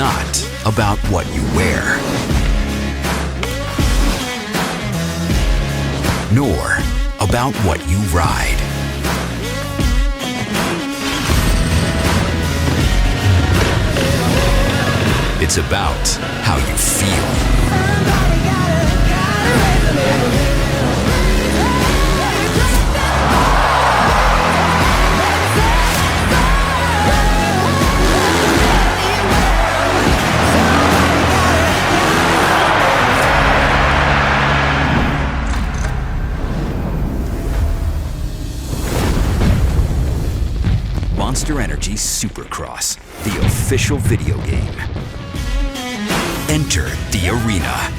not about what you wear, nor about what you ride. It's about how you feel. Monster Energy Supercross, the official video game. Enter the arena.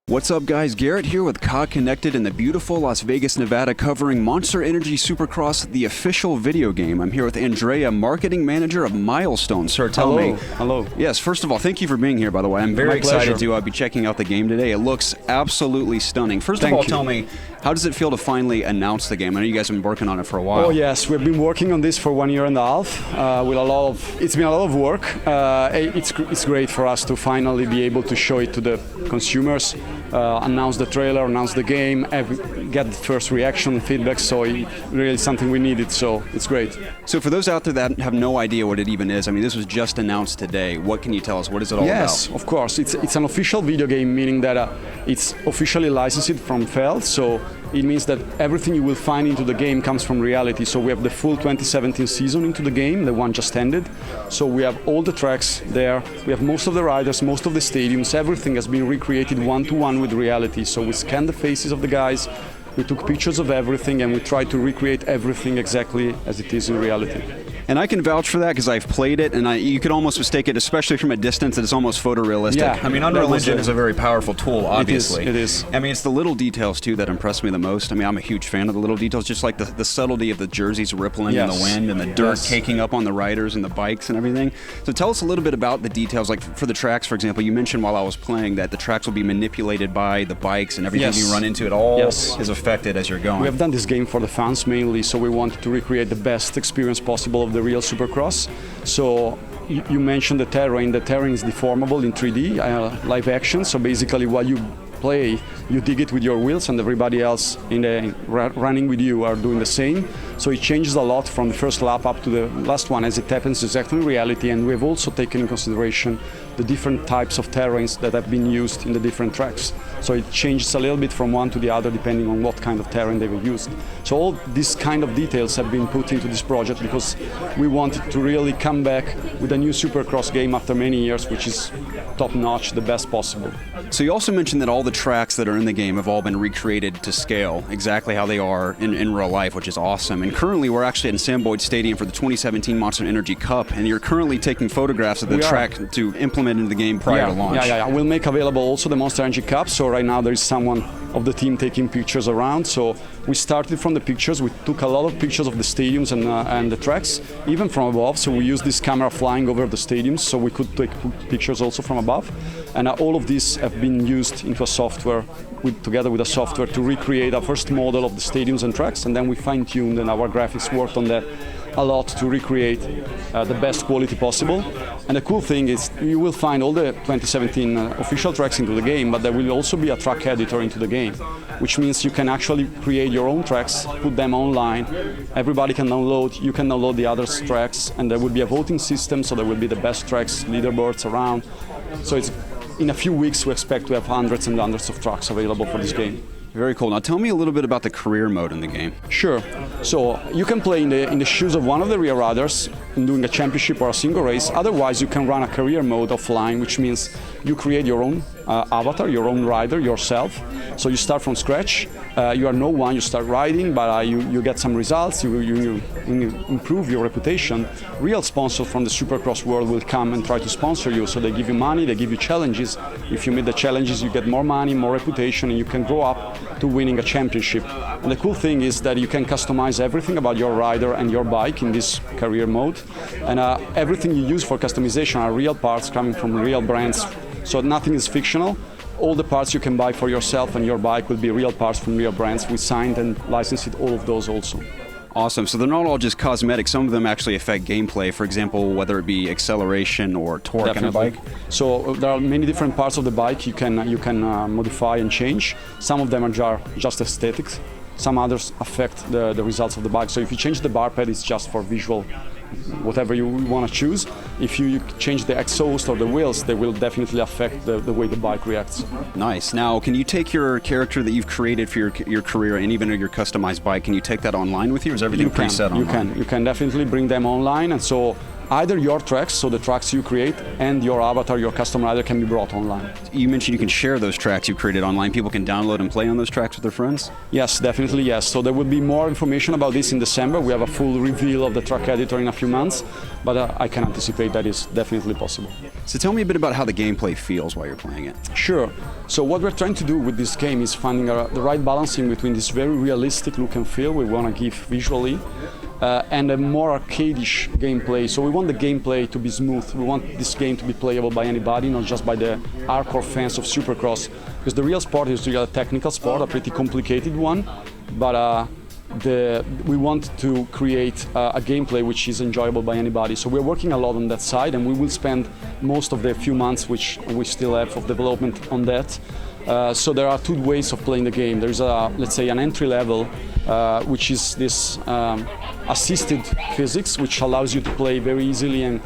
What's up, guys? Garrett here with COG Connected in the beautiful Las Vegas, Nevada, covering Monster Energy Supercross, the official video game. I'm here with Andrea, marketing manager of Milestone. Sir, tell me. Hello. Yes, first of all, thank you for being here, by the way. I'm very excited to be checking out the game today. It looks absolutely stunning. First of all, tell me, how does it feel to finally announce the game? I know you guys have been working on it for a while. Oh yes, we've been working on this for 1.5 years with it's been a lot of work. It's great for us to finally be able to show it to the consumers, announce the trailer, announce the game, get the first reaction and feedback. So it's really something we needed. So it's great. So for those out there that have no idea what it even is, I mean, this was just announced today. What can you tell us? What is it all about? Yes, of course. It's an official video game, meaning that it's officially licensed from Feld. So it means that everything you will find into the game comes from reality. So we have the full 2017 season into the game, the one just ended. So we have all the tracks there. We have most of the riders, most of the stadiums. Everything has been recreated one-to-one with reality. So we scanned the faces of the guys, we took pictures of everything, and we tried to recreate everything exactly as it is in reality. And I can vouch for that because I've played it, and you could almost mistake it, especially from a distance, that it's almost photorealistic. Yeah, I mean, Unreal Engine is a very powerful tool, obviously. It is. I mean, it's the little details, too, that impress me the most. I mean, I'm a huge fan of the little details, just like the subtlety of the jerseys rippling in the wind and the dirt caking up on the riders and the bikes and everything. So tell us a little bit about the details, like for the tracks, for example. You mentioned while I was playing that the tracks will be manipulated by the bikes and everything you run into. It all is affected as you're going. We have done this game for the fans mainly, so we wanted to recreate the best experience possible of the real Supercross. So you mentioned the terrain. The terrain is deformable in 3D, live action. So basically while you play, you dig it with your wheels, and everybody else running with you are doing the same. So it changes a lot from the first lap up to the last one, as it happens exactly in reality. And we've also taken in consideration the different types of terrains that have been used in the different tracks. So it changes a little bit from one to the other depending on what kind of terrain they were used. So all these kind of details have been put into this project because we wanted to really come back with a new Supercross game after many years, which is top-notch, the best possible. So you also mentioned that all the tracks that are in the game have all been recreated to scale, exactly how they are in real life, which is awesome. And currently we're actually in Sam Boyd Stadium for the 2017 Monster Energy Cup, and you're currently taking photographs of the track to implement into the game prior to launch. Yeah. We'll make available also the Monster Energy Cup. So right now there is someone of the team taking pictures around. So we started from the pictures. We took a lot of pictures of the stadiums and the tracks, even from above. So we used this camera flying over the stadiums, so we could take pictures also from above. And all of these have been used into a software, together with a software, to recreate our first model of the stadiums and tracks. And then we fine-tuned, and our graphics worked on that a lot to recreate the best quality possible. And the cool thing is you will find all the 2017 official tracks into the game, but there will also be a track editor into the game, which means you can actually create your own tracks, put them online, everybody can download, you can download the other tracks, and there will be a voting system, so there will be the best tracks, leaderboards around. So it's in a few weeks we expect to have hundreds and hundreds of tracks available for this game. Very cool. Now tell me a little bit about the career mode in the game. Sure. So you can play in the shoes of one of the rear riders in doing a championship or a single race. Otherwise, you can run a career mode offline, which means you create your own avatar, your own rider, yourself. So you start from scratch. You are no one. You start riding, but you get some results. You improve your reputation. Real sponsors from the Supercross world will come and try to sponsor you. So they give you money, they give you challenges. If you meet the challenges, you get more money, more reputation, and you can grow up to winning a championship. And the cool thing is that you can customize everything about your rider and your bike in this career mode. And everything you use for customization are real parts coming from real brands. So nothing is fictional. all the parts you can buy for yourself and your bike will be real parts from real brands. We signed and licensed all of those also. Awesome. So they're not all just cosmetic. Some of them actually affect gameplay. For example, whether it be acceleration or torque in a bike. So there are many different parts of the bike you can modify and change. Some of them are just aesthetics. Some others affect the results of the bike. So if you change the bar pad, it's just for visual, whatever you want to choose. If you change the exhaust or the wheels, they will definitely affect the way the bike reacts. Nice. Now, can you take your character that you've created for your career and even your customized bike, can you take that online with you, or is everything preset online? You can definitely bring them online, and so either your tracks, so the tracks you create, and your avatar, your custom rider, can be brought online. You mentioned you can share those tracks you created online. People can download and play on those tracks with their friends? Yes, definitely yes. So there will be more information about this in December. We have a full reveal of the track editor in a few months, but I can anticipate that is definitely possible. So tell me a bit about how the gameplay feels while you're playing it. Sure. So what we're trying to do with this game is finding the right balancing between this very realistic look and feel we want to give visually, and a more arcade-ish gameplay. So we want the gameplay to be smooth. We want this game to be playable by anybody, not just by the hardcore fans of Supercross. Because the real sport is really a technical sport, a pretty complicated one. But we want to create a gameplay which is enjoyable by anybody. So we're working a lot on that side, and we will spend most of the few months which we still have of development on that. So there are two ways of playing the game. There's let's say an entry level, which is this assisted physics, which allows you to play very easily and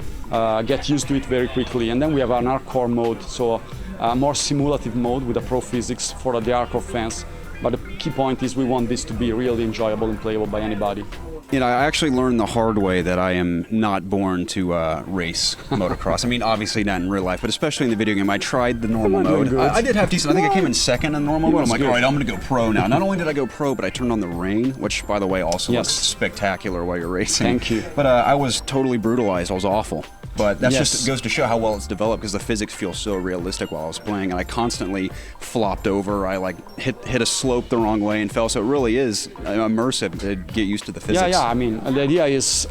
get used to it very quickly. And then we have an hardcore mode, so a more simulative mode with a pro physics for the hardcore fans. But the key point is we want this to be really enjoyable and playable by anybody. You know, I actually learned the hard way that I am not born to race motocross. I mean, obviously not in real life, but especially in the video game. I tried the normal mode. I did have decent. I think I came in second in the normal mode. I'm like, all right, I'm going to go pro now. Not only did I go pro, but I turned on the rain, which, by the way, also looks spectacular while you're racing. Thank you. But I was totally brutalized. I was awful. But that just goes to show how well it's developed, because the physics feel so realistic while I was playing, and I constantly flopped over. I like hit a slope the wrong way and fell. So it really is immersive to get used to the physics. Yeah. I mean, the idea is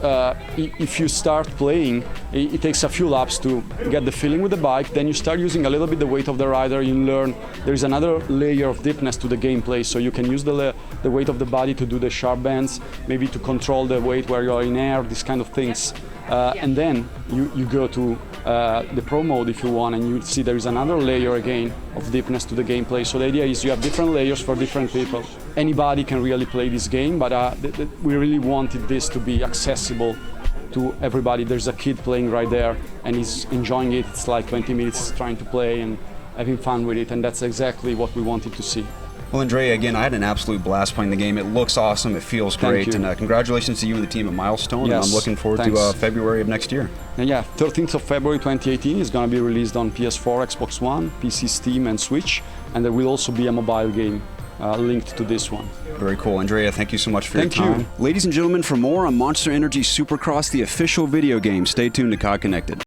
if you start playing, it takes a few laps to get the feeling with the bike. Then you start using a little bit the weight of the rider. You learn there is another layer of deepness to the gameplay. So you can use the weight of the body to do the sharp bends, maybe to control the weight where you're in air, these kind of things. And then you go to the pro mode if you want, and you see there is another layer again of deepness to the gameplay. So the idea is you have different layers for different people. Anybody can really play this game, but we really wanted this to be accessible to everybody. There's a kid playing right there and he's enjoying it. It's like 20 minutes trying to play and having fun with it, and that's exactly what we wanted to see. Well, Andrea, again, I had an absolute blast playing the game. It looks awesome. It feels great. And congratulations to you and the team at Milestone. Yes, and I'm looking forward to February of next year. And 13th of February 2018 is going to be released on PS4, Xbox One, PC, Steam, and Switch. And there will also be a mobile game linked to this one. Very cool. Andrea, thank you so much for your time. Thank you. Ladies and gentlemen, for more on Monster Energy Supercross, the official video game, stay tuned to COD Connected.